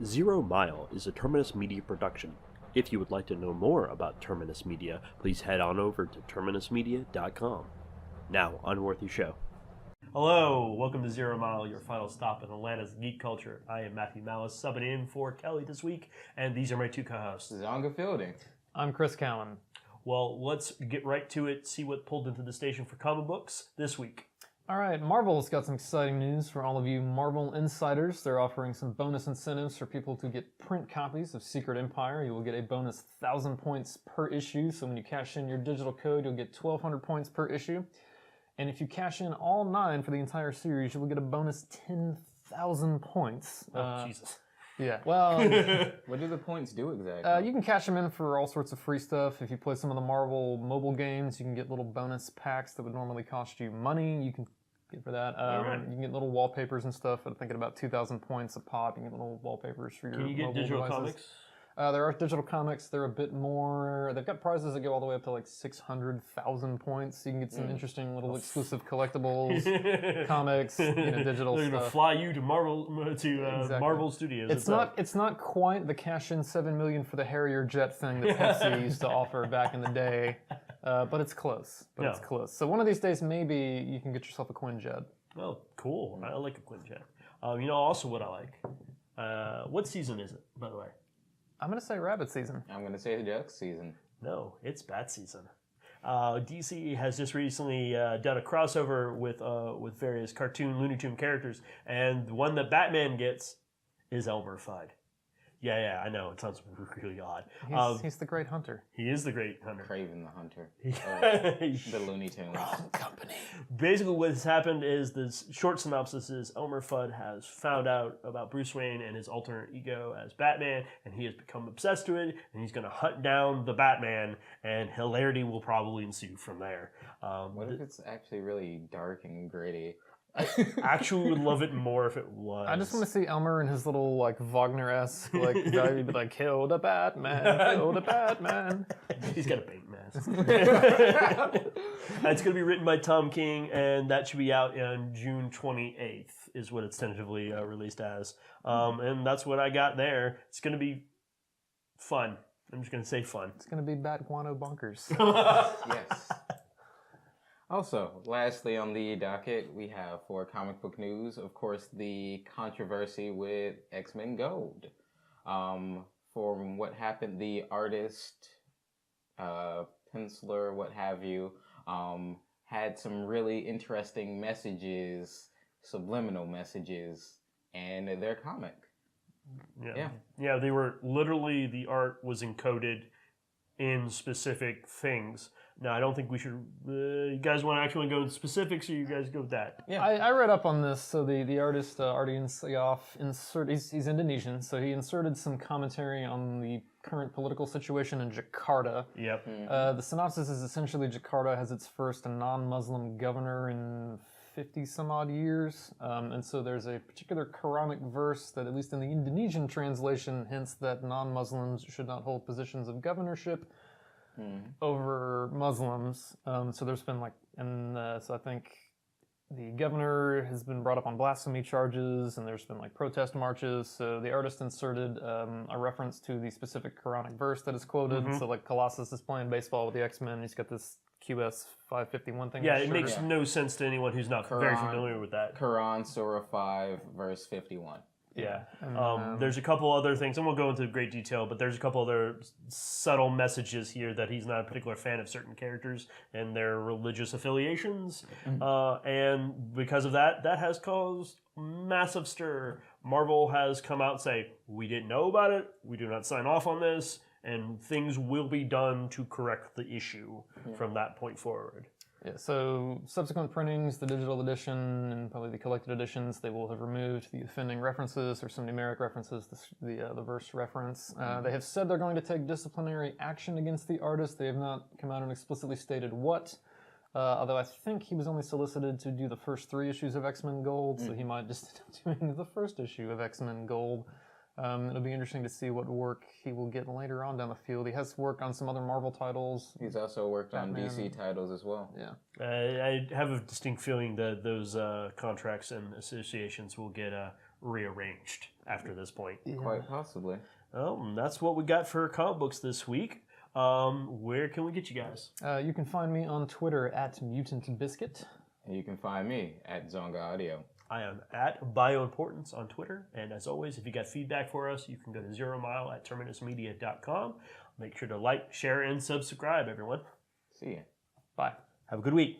Zero Mile is a Terminus Media production. If you would like to know more about Terminus Media, please head on over to terminusmedia.com. Now, on with your show. Hello, welcome to Zero Mile, your final stop in Atlanta's geek culture. I am Matthew Malice, subbing in for Kelly this week, and these are my two co-hosts. Zonga Fielding. I'm Chris Cowan. Well, let's get right to it, see what pulled into the station for comic books this week. All right, Marvel's got some exciting news for all of you Marvel insiders. They're offering some bonus incentives for people to get print copies of Secret Empire. You will get a bonus 1,000 points per issue. So when you cash in your digital code, you'll get 1,200 points per issue. And if you cash in all 9 for the entire series, you will get a bonus 10,000 points. Oh, Jesus. Yeah, well, What do the points do exactly? you can cash them in for all sorts of free stuff. If you play some of the Marvel mobile games, you can get little bonus packs that would normally cost you money. You can get for that. Alright. You can get little wallpapers and stuff. I think at about 2,000 points a pop, you can get little wallpapers for your Can you get mobile digital devices. comics? There are digital comics. They're a bit more. They've got prizes that go all the way up to like 600,000 points. You can get some interesting little exclusive collectibles, comics, digital They're stuff. gonna fly you to Marvel Exactly. Marvel Studios. It's not quite the cash in 7 million for the Harrier jet thing that Pepsi used to offer back in the day, but it's close. It's close. So one of these days, maybe you can get yourself a Quinjet. Oh, cool! I like a Quinjet. Also what I like. What season is it, by the way? I'm gonna say rabbit season. I'm going to say the duck season. No, it's bat season. DC has just recently done a crossover with various cartoon Looney Tune characters, and the one that Batman gets is Elmer Fudd. Yeah, I know. It sounds really odd. He's the great hunter. He is the great hunter. Craven the Hunter. He's The Looney Tunes. Company. Basically, what's happened is this short synopsis is Elmer Fudd has found out about Bruce Wayne and his alter ego as Batman, and he has become obsessed with it, and he's going to hunt down the Batman, and hilarity will probably ensue from there. What if it's actually really dark and gritty? I actually would love it more if it was. I just want to see Elmer in his little like Wagner-esque like guy be like, kill the Batman, kill the Batman. He's got a paint mask. It's going to be written by Tom King, and that should be out on June 28th, is what it's tentatively released as. And that's what I got there. It's going to be fun. I'm just going to say fun. It's gonna be Bat Guano bonkers. Yes. Also, lastly on the docket, we have for comic book news, of course, the controversy with X-Men Gold. From what happened, the artist, penciler, what have you, had some really interesting messages, subliminal messages, in their comic. Yeah, they were literally, the art was encoded in specific things. Now, I don't think we should. You guys want to actually go into specifics, or you guys go with that? Yeah. I read up on this. So the artist Ardian Syaf he's Indonesian, so he inserted some commentary on the current political situation in Jakarta. Yep. The synopsis is essentially Jakarta has its first non-Muslim governor in 50 some odd years, and so there's a particular Quranic verse that, at least in the Indonesian translation, hints that non-Muslims should not hold positions of governorship over Muslims. So there's been so I think the governor has been brought up on blasphemy charges, and there's been protest marches. So the artist inserted a reference to the specific Quranic verse that is quoted. So Colossus is playing baseball with the X-Men. He's got this QS 551 thing. Yeah, it makes no sense to anyone who's not very familiar with that. Quran, Surah 5, verse 51. Yeah. There's a couple other things, and we'll go into great detail, but there's a couple other subtle messages here that he's not a particular fan of certain characters and their religious affiliations. And because of that, that has caused massive stir. Marvel has come out and say, we didn't know about it, we do not sign off on this, and things will be done to correct the issue from that point forward. Yeah, so subsequent printings, the digital edition and probably the collected editions, they will have removed the offending references or some numeric references, the verse reference. They have said they're going to take disciplinary action against the artist. They have not come out and explicitly stated what, although I think he was only solicited to do the first 3 issues of X-Men Gold, so he might just end up doing the first issue of X-Men Gold. It'll be interesting to see what work he will get later on down the field. He has worked on some other Marvel titles. He's also worked Batman. on DC titles as well. Yeah. I have a distinct feeling that those contracts and associations will get rearranged. after this point. Quite possibly. Well, that's what we got for comic books this week. Where can we get you guys? You can find me on Twitter at MutantBiscuit. And you can find me at Zonga Audio. I am at BioImportance on Twitter. And as always, if you got feedback for us, you can go to 0 mile at terminusmedia.com. Make sure to like, share, and subscribe, everyone. See ya. Bye. Have a good week.